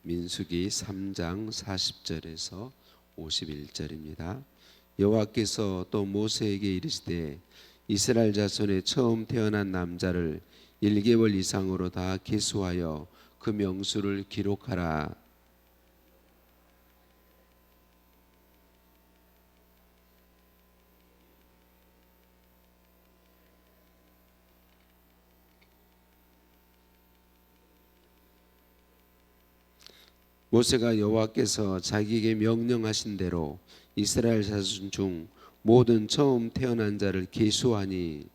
민수기 3장 40절에서 51절입니다. 여호와께서 또 모세에게 이르시되 이스라엘 자손의 처음 태어난 남자를 1개월 이상으로 다 계수하여 그 명수를 기록하라. 모세가 여호와께서 자기에게 명령하신 대로 이스라엘 자손 중 모든 처음 태어난 자를 계수하니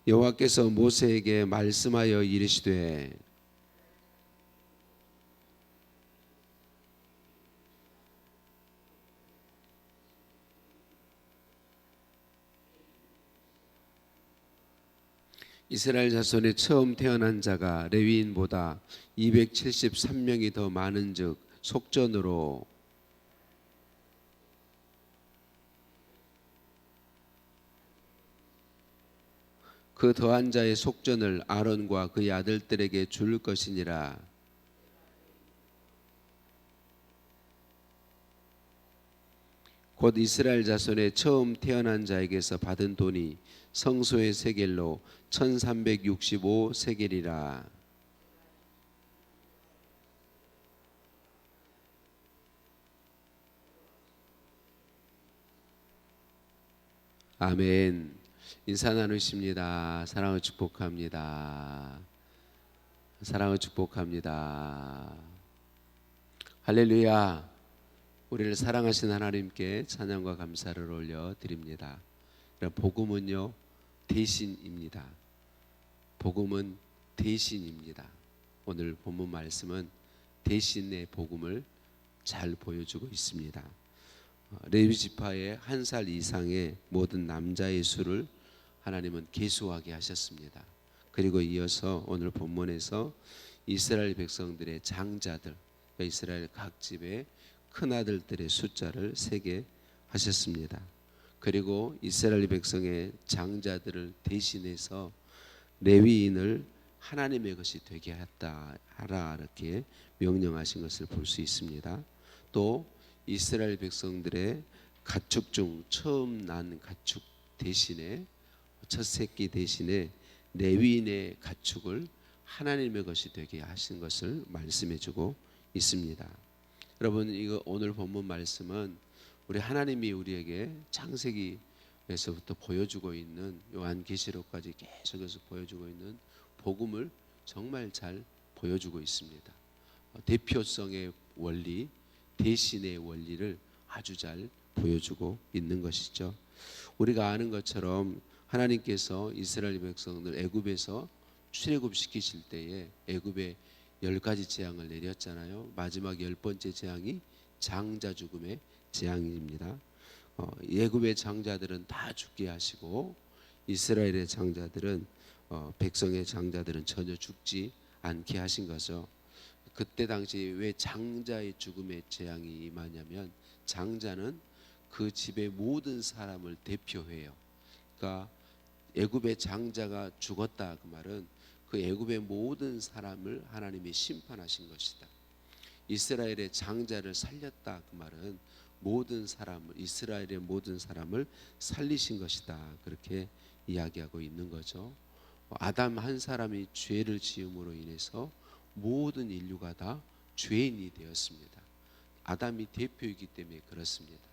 여호와께서 모세에게 말씀하여 이르시되 이스라엘 자손의 처음 태어난 자가 레위인보다 273명이 더 많은즉 속전으로 그 더한 자의 속전을 아론과 그의 아들들에게 줄 것이니라. 곧 이스라엘 자손의 처음 태어난 자에게서 받은 돈이 성소의 세겔로 1365 세겔이라. 아멘. 인사 나누십니다. 사랑을 축복합니다. 사랑을 축복합니다. 할렐루야. 우리를 사랑하신 하나님께 찬양과 감사를 올려드립니다. 복음은요 대신입니다. 복음은 대신입니다. 오늘 본문 말씀은 대신의 복음을 잘 보여주고 있습니다. 레위 지파의 1살 이상의 모든 남자의 수를 하나님은 계수하게 하셨습니다. 그리고 이어서 오늘 본문에서 이스라엘 백성들의 장자들, 이스라엘 각 집의 큰아들들의 숫자를 세게 하셨습니다. 그리고 이스라엘 백성의 장자들을 대신해서 레위인을 하나님의 것이 되게 하라 이렇게 명령하신 것을 볼 수 있습니다. 또 이스라엘 백성들의 가축 중 처음 난 가축 대신에 첫 새끼 대신에 레위인의 가축을 하나님의 것이 되게 하신 것을 말씀해주고 있습니다. 여러분, 이거 오늘 본문 말씀은 우리 하나님이 우리에게 창세기에서부터 보여주고 있는 요한계시록까지 계속해서 보여주고 있는 복음을 정말 잘 보여주고 있습니다. 대표성의 원리, 대신의 원리를 아주 잘 보여주고 있는 것이죠. 우리가 아는 것처럼 하나님께서 이스라엘 백성들 애굽에서 출애굽시키실 때에 애굽에 10가지 재앙을 내렸잖아요. 마지막 10번째 재앙이 장자 죽음의 재앙입니다. 애굽의 장자들은 다 죽게 하시고 이스라엘의 장자들은 백성의 장자들은 전혀 죽지 않게 하신 거죠. 그때 당시 왜 장자의 죽음의 재앙이 임하냐면 장자는 그 집의 모든 사람을 대표해요. 그러니까 애굽의 장자가 죽었다 그 말은 그 애굽의 모든 사람을 하나님이 심판하신 것이다. 이스라엘의 장자를 살렸다 그 말은 모든 사람을 이스라엘의 모든 사람을 살리신 것이다. 그렇게 이야기하고 있는 거죠. 아담 한 사람이 죄를 지음으로 인해서 모든 인류가 다 죄인이 되었습니다. 아담이 대표이기 때문에 그렇습니다.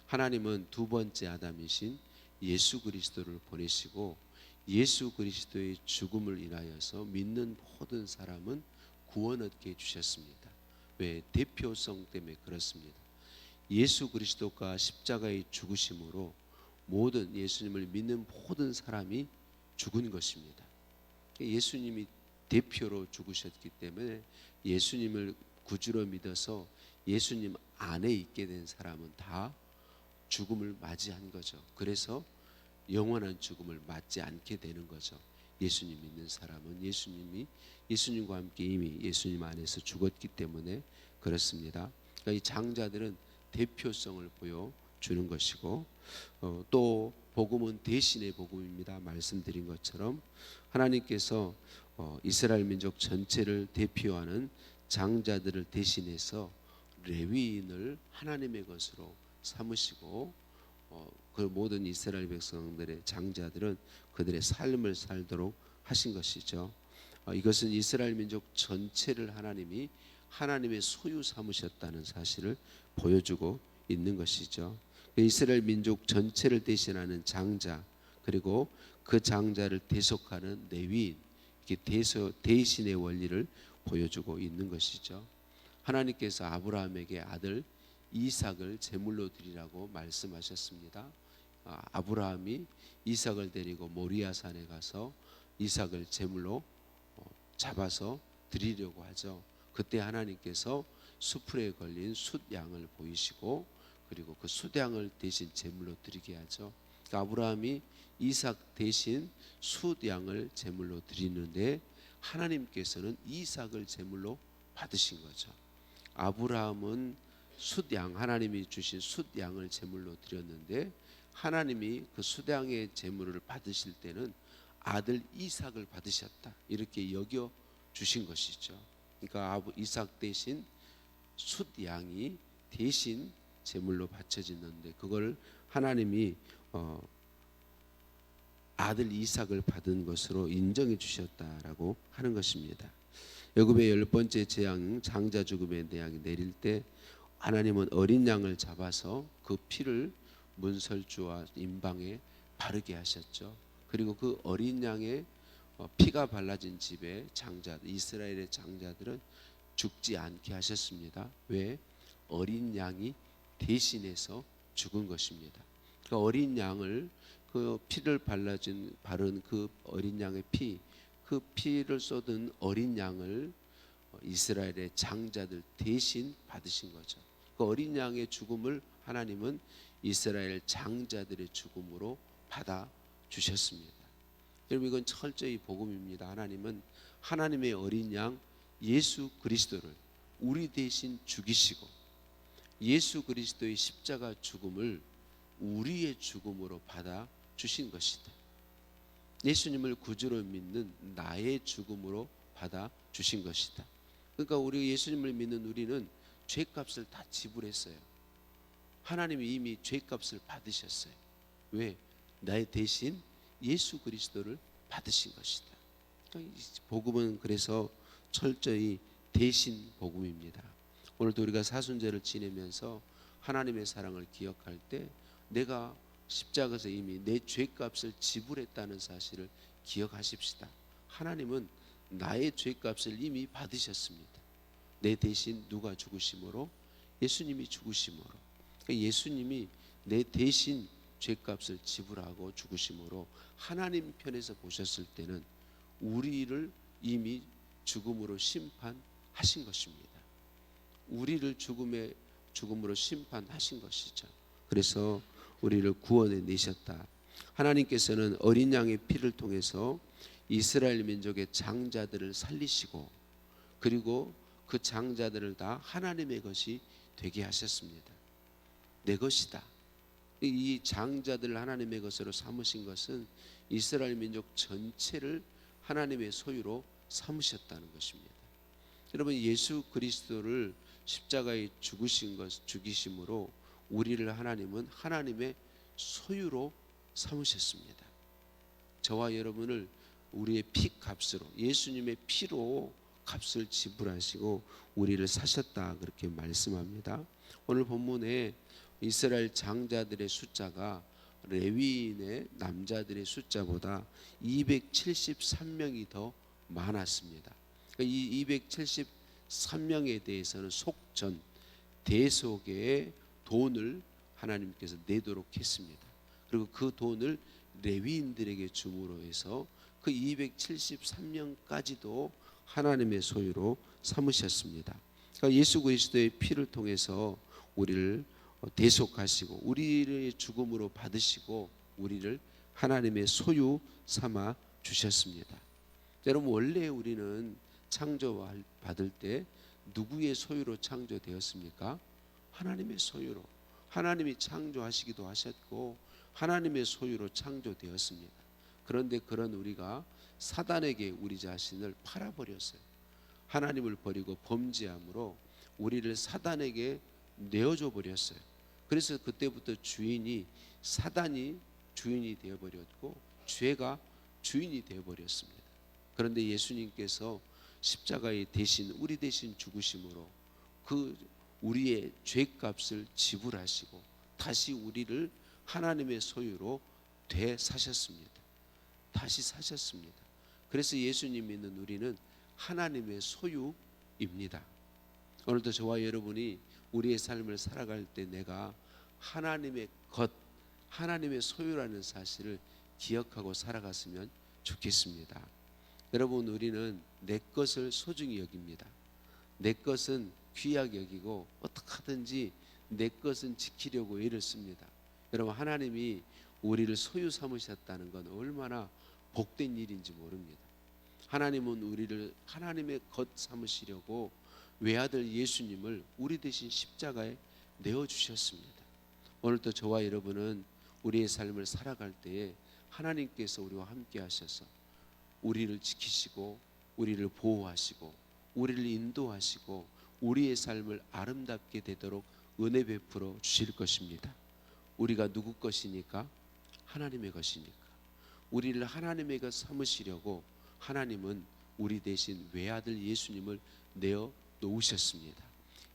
하나님은 두 번째 아담이신 예수 그리스도를 보내시고 예수 그리스도의 죽음을 인하여서 믿는 모든 사람은 구원 얻게 해주셨습니다. 왜? 대표성 때문에 그렇습니다. 예수 그리스도가 십자가의 죽으심으로 모든 예수님을 믿는 모든 사람이 죽은 것입니다. 예수님이 대표로 죽으셨기 때문에 예수님을 구주로 믿어서 예수님 안에 있게 된 사람은 다 죽음을 맞이한 거죠. 그래서 영원한 죽음을 맞지 않게 되는 거죠. 예수님 믿는 사람은 예수님과 함께 이미 예수님 안에서 죽었기 때문에 그렇습니다. 그러니까 이 장자들은 대표성을 보여 주는 것이고, 또 복음은 대신의 복음입니다. 말씀드린 것처럼 하나님께서 이스라엘 민족 전체를 대표하는 장자들을 대신해서 레위인을 하나님의 것으로 삼으시고, 그 모든 이스라엘 백성들의 장자들은 그들의 삶을 살도록 하신 것이죠. 이것은 이스라엘 민족 전체를 하나님이 하나님의 소유 삼으셨다는 사실을 보여주고 있는 것이죠. 이스라엘 민족 전체를 대신하는 장자, 그리고 그 장자를 대속하는 레위인, 이게 대신의 원리를 보여주고 있는 것이죠. 하나님께서 아브라함에게 아들 이삭을 제물로 드리라고 말씀하셨습니다. 아브라함이 이삭을 데리고 모리아산에 가서 이삭을 제물로 잡아서 드리려고 하죠. 그때 하나님께서 수풀에 걸린 숫양을 보이시고, 그리고 그 숫양을 대신 제물로 드리게 하죠. 그러니까 아브라함이 이삭 대신 숫양을 제물로 드리는데 하나님께서는 이삭을 제물로 받으신 거죠. 아브라함은 숫양, 하나님이 주신 숫양을 제물로 드렸는데 하나님이 그 숫양의 제물을 받으실 때는 아들 이삭을 받으셨다, 이렇게 여겨 주신 것이죠. 그러니까 이삭 대신 숫양이 대신 제물로 바쳐지는데 그걸 하나님이 아들 이삭을 받은 것으로 인정해 주셨다라고 하는 것입니다. 야곱의 10번째 재앙, 장자 죽음의 재앙이 내릴 때 하나님은 어린 양을 잡아서 그 피를 문설주와 임방에 바르게 하셨죠. 그리고 그 어린 양의 피가 발라진 집에 이스라엘의 장자들은 죽지 않게 하셨습니다. 왜? 어린 양이 대신해서 죽은 것입니다. 그 어린 양을, 그 피를 바른 그 어린 양의 그 피를 쏟은 어린 양을 이스라엘의 장자들 대신 받으신 거죠. 그 어린 양의 죽음을 하나님은 이스라엘 장자들의 죽음으로 받아 주셨습니다. 여러분, 이건 철저히 복음입니다. 하나님은 하나님의 어린 양 예수 그리스도를 우리 대신 죽이시고, 예수 그리스도의 십자가 죽음을 우리의 죽음으로 받아 주신 것이다. 예수님을 구주로 믿는 나의 죽음으로 받아 주신 것이다. 그러니까 우리 예수님을 믿는 우리는 죄값을 다 지불했어요. 하나님이 이미 죄값을 받으셨어요. 왜? 나의 대신 예수 그리스도를 받으신 것이다. 그러니까 복음은 그래서 철저히 대신 복음입니다. 오늘도 우리가 사순절을 지내면서 하나님의 사랑을 기억할 때 내가 십자가에서 이미 내 죄값을 지불했다는 사실을 기억하십시다. 하나님은 나의 죄값을 이미 받으셨습니다. 내 대신 누가 죽으심으로? 예수님이 죽으심으로. 예수님이 내 대신 죄값을 지불하고 죽으심으로 하나님 편에서 보셨을 때는 우리를 이미 죽음으로 심판하신 것입니다. 우리를 죽음으로 심판하신 것이죠. 그래서 우리를 구원해 내셨다. 하나님께서는 어린 양의 피를 통해서 이스라엘 민족의 장자들을 살리시고, 그리고 그 장자들을 다 하나님의 것이 되게 하셨습니다. 내 것이다. 이 장자들을 하나님의 것으로 삼으신 것은 이스라엘 민족 전체를 하나님의 소유로 삼으셨다는 것입니다. 여러분, 예수 그리스도를 십자가에 죽이심으로 우리를 하나님은 하나님의 소유로 삼으셨습니다. 저와 여러분을 우리의 피 값으로, 예수님의 피로 값을 지불하시고 우리를 사셨다, 그렇게 말씀합니다. 오늘 본문에 이스라엘 장자들의 숫자가 레위인의 남자들의 숫자보다 273명이 더 많았습니다. 이 273명에 대해서는 속전, 대속의 돈을 하나님께서 내도록 했습니다. 그리고 그 돈을 레위인들에게 줌으로 해서 그 273명까지도 하나님의 소유로 삼으셨습니다. 그러니까 예수 그리스도의 피를 통해서 우리를 대속하시고 우리의 죽음으로 받으시고 우리를 하나님의 소유 삼아 주셨습니다. 여러분, 원래 우리는 창조받을 때 누구의 소유로 창조되었습니까? 하나님의 소유로. 하나님이 창조하시기도 하셨고 하나님의 소유로 창조되었습니다. 그런데 그런 우리가 사단에게 우리 자신을 팔아버렸어요. 하나님을 버리고 범죄함으로 우리를 사단에게 내어줘 버렸어요. 그래서 그때부터 사단이 주인이 되어버렸고 죄가 주인이 되어버렸습니다. 그런데 예수님께서 십자가에 우리 대신 죽으심으로 그 우리의 죄값을 지불하시고 다시 우리를 하나님의 소유로 되사셨습니다. 다시 사셨습니다. 그래서 예수님 믿는 우리는 하나님의 소유입니다. 오늘도 저와 여러분이 우리의 삶을 살아갈 때 내가 하나님의 하나님의 소유라는 사실을 기억하고 살아갔으면 좋겠습니다. 여러분, 우리는 내 것을 소중히 여깁니다. 내 것은 귀하게 여기고 어떻게 하든지 내 것은 지키려고 애를 씁니다. 여러분, 하나님이 우리를 소유 삼으셨다는 건 얼마나 복된 일인지 모릅니다. 하나님은 우리를 하나님의 것 삼으시려고 외아들 예수님을 우리 대신 십자가에 내어주셨습니다. 오늘도 저와 여러분은 우리의 삶을 살아갈 때에 하나님께서 우리와 함께 하셔서 우리를 지키시고 우리를 보호하시고 우리를 인도하시고 우리의 삶을 아름답게 되도록 은혜 베풀어 주실 것입니다. 우리가 누구 것이니까? 하나님의 것이니까. 우리를 하나님의 것 삼으시려고 하나님은 우리 대신 외아들 예수님을 내어 놓으셨습니다.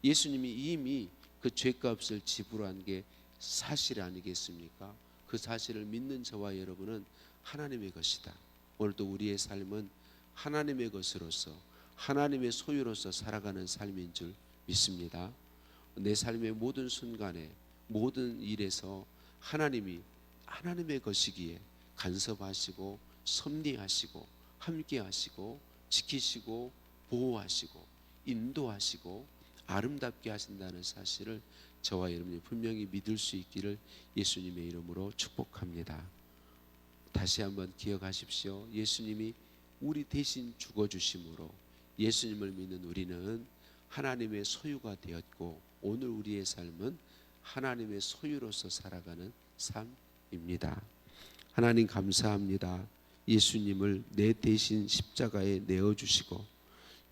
예수님이 이미 그 죄값을 지불한 게 사실 아니겠습니까? 그 사실을 믿는 저와 여러분은 하나님의 것이다. 오늘도 우리의 삶은 하나님의 것으로서 하나님의 소유로서 살아가는 삶인 줄 믿습니다. 내 삶의 모든 순간에 모든 일에서 하나님이 하나님의 것이기에 간섭하시고 섭리하시고 함께하시고 지키시고 보호하시고 인도하시고 아름답게 하신다는 사실을 저와 여러분이 분명히 믿을 수 있기를 예수님의 이름으로 축복합니다. 다시 한번 기억하십시오. 예수님이 우리 대신 죽어주심으로 예수님을 믿는 우리는 하나님의 소유가 되었고 오늘 우리의 삶은 하나님의 소유로서 살아가는 삶입니다. 하나님 감사합니다. 예수님을 내 대신 십자가에 내어주시고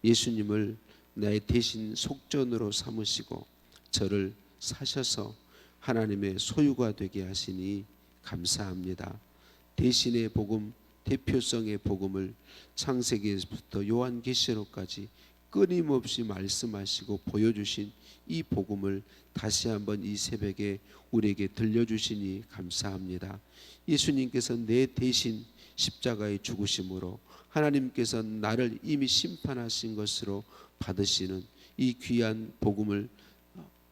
예수님을 내 대신 속전으로 삼으시고 저를 사셔서 하나님의 소유가 되게 하시니 감사합니다. 대신의 복음, 대표성의 복음을 창세기에서부터 요한계시록까지 끊임없이 말씀하시고 보여주신 이 복음을 다시 한번 이 새벽에 우리에게 들려주시니 감사합니다. 예수님께서 내 대신 십자가에 죽으심으로 하나님께서 나를 이미 심판하신 것으로 받으시는 이 귀한 복음을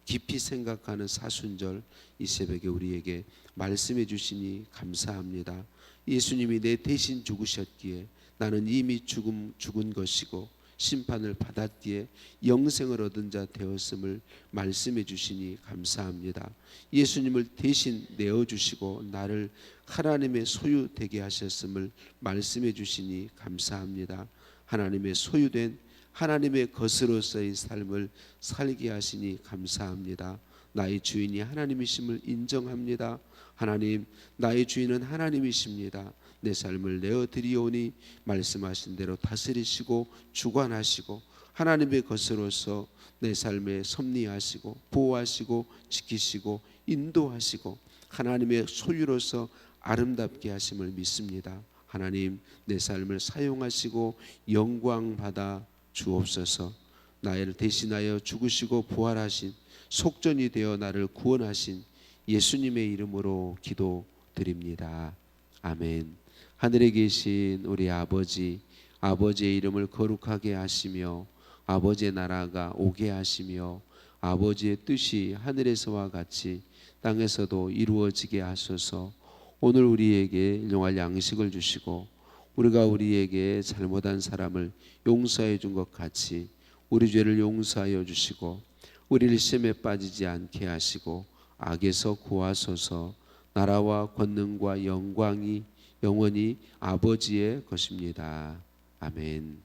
깊이 생각하는 사순절 이 새벽에 우리에게 말씀해 주시니 감사합니다. 예수님이 내 대신 죽으셨기에 나는 이미 죽은 것이고 심판을 받았기에 영생을 얻은 자 되었음을 말씀해 주시니 감사합니다. 예수님을 대신 내어주시고 나를 하나님의 소유 되게 하셨음을 말씀해 주시니 감사합니다. 하나님의 소유된 하나님의 것으로서의 삶을 살게 하시니 감사합니다. 나의 주인이 하나님이심을 인정합니다. 하나님, 나의 주인은 하나님이십니다. 내 삶을 내어드리오니 말씀하신 대로 다스리시고 주관하시고 하나님의 것으로서 내 삶에 섭리하시고 보호하시고 지키시고 인도하시고 하나님의 소유로서 아름답게 하심을 믿습니다. 하나님, 내 삶을 사용하시고 영광 받아 주옵소서. 나를 대신하여 죽으시고 부활하신 속전이 되어 나를 구원하신 예수님의 이름으로 기도드립니다. 아멘. 하늘에 계신 우리 아버지, 아버지의 이름을 거룩하게 하시며 아버지의 나라가 오게 하시며 아버지의 뜻이 하늘에서와 같이 땅에서도 이루어지게 하소서. 오늘 우리에게 일용할 양식을 주시고 우리가 우리에게 잘못한 사람을 용서해 준 것 같이 우리 죄를 용서하여 주시고 우리를 시험에 빠지지 않게 하시고 악에서 구하소서. 나라와 권능과 영광이 영원히 아버지의 것입니다. 아멘.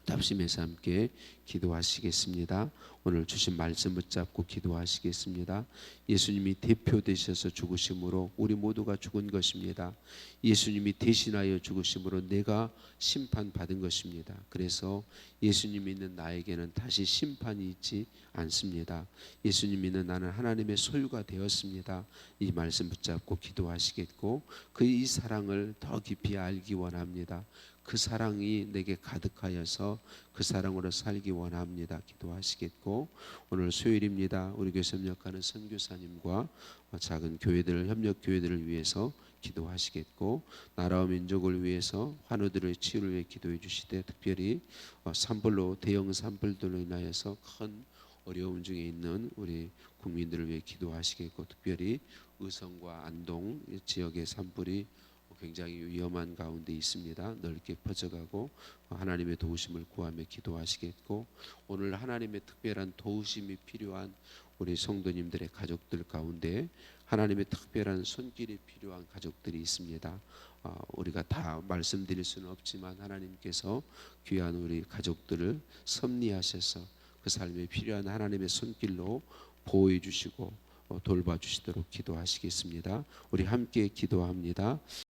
답심해서 함께 기도하시겠습니다. 오늘 주신 말씀 붙잡고 기도하시겠습니다. 예수님이 대표 되셔서 죽으심으로 우리 모두가 죽은 것입니다. 예수님이 대신하여 죽으심으로 내가 심판받은 것입니다. 그래서 예수님 믿는 나에게는 다시 심판이 있지 않습니다. 예수님 믿는 나는 하나님의 소유가 되었습니다. 이 말씀 붙잡고 기도하시겠고 그 이 사랑을 더 깊이 알기 원합니다. 그 사랑이 내게 가득하여서 그 사랑으로 살기 원합니다. 기도하시겠고 오늘 수요일입니다. 우리 교회 협력하는 선교사님과 작은 교회들 협력 교회들을 위해서 기도하시겠고 나라와 민족을 위해서 환우들의 치유를 위해 기도해 주시되 특별히 산불로 대형 산불들로 인하여서 큰 어려움 중에 있는 우리 국민들을 위해 기도하시겠고 특별히 의성과 안동 지역의 산불이 굉장히 위험한 가운데 있습니다. 넓게 퍼져가고 하나님의 도우심을 구하며 기도하시겠고 오늘 하나님의 특별한 도우심이 필요한 우리 성도님들의 가족들 가운데 하나님의 특별한 손길이 필요한 가족들이 있습니다. 우리가 다 말씀드릴 수는 없지만 하나님께서 귀한 우리 가족들을 섭리하셔서 그 삶에 필요한 하나님의 손길로 보호해 주시고 돌봐 주시도록 기도하시겠습니다. 우리 함께 기도합니다.